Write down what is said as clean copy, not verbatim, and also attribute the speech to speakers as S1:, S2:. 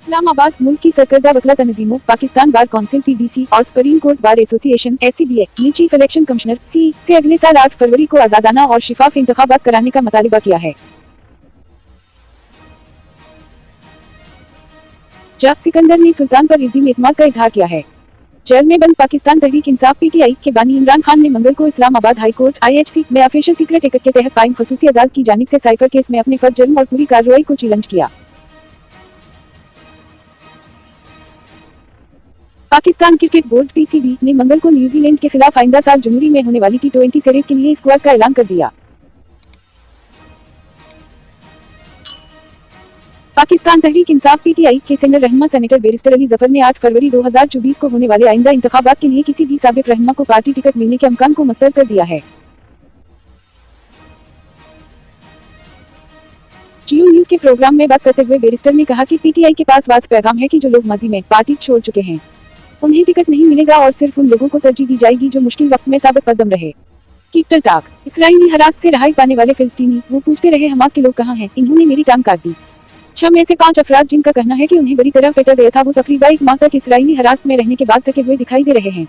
S1: इस्लामाबाद मुल्क की सरकर्दा वकला तंजीमों पाकिस्तान बार काउंसिल (पीबीसी) और supreme court bar association (SCBA) ने चीफ इलेक्शन कमिश्नर (सी) से अगले साल 8 फरवरी को आजादाना और शिफाफ इंतखाबात कराने का मुतालिबा किया है। जज सिकंदर ने सुल्तान पर इल्ज़ाम एतमाद का इजहार किया है। जेल में बंद पाकिस्तान तहरीक इंसाफ (पीटीआई) के बानी इमरान खान ने मंगल को इस्लामाबाद हाई कोर्ट (आईएचसी) में ऑफिशियल सीक्रेट एक्ट के तहत कायम खसूसी अदालत की जानिब से साइफर केस में अपने फर्द जुर्म और पूरी कार्रवाई को चैलेंज किया। पाकिस्तान क्रिकेट बोर्ड (पीसीबी) ने मंगल को न्यूजीलैंड के खिलाफ आइंदा साल जनवरी में होने वाली टी20 सीरीज के लिए स्क्वाड का ऐलान कर दिया। पाकिस्तान तहरीक इंसाफ (पीटीआई) के सीनियर रहनुमा सेनेटर बैरिस्टर अली जफर ने 8 फरवरी 2024 को होने वाले आइंदा इंतखाबात के लिए किसी भी साबिक रहनुमा को पार्टी टिकट मिलने के अमकान को मुस्तरद कर दिया है। जियो न्यूज के प्रोग्राम में बात करते हुए बैरिस्टर ने कहा कि पीटीआई के पास वाज़ पैगाम है कि जो लोग माजी में पार्टी छोड़ चुके हैं उन्हें टिकट नहीं मिलेगा और सिर्फ उन लोगों को तरजीह दी जाएगी जो मुश्किल वक्त में साबित कदम रहे। कीटल टाक इसराइली हिरासत से रहाई पाने वाले फिलिस्तीनी वो पूछते रहे हमास के लोग कहाँ हैं, इन्होंने मेरी टांग काट दी। 6 में से 5 अफराद जिनका कहना है कि उन्हें बुरी तरह फेंटा गया था वो तकरीबन 1 माह तक इसराइली हिरासत में रहने के बाद थके हुए दिखाई दे रहे हैं।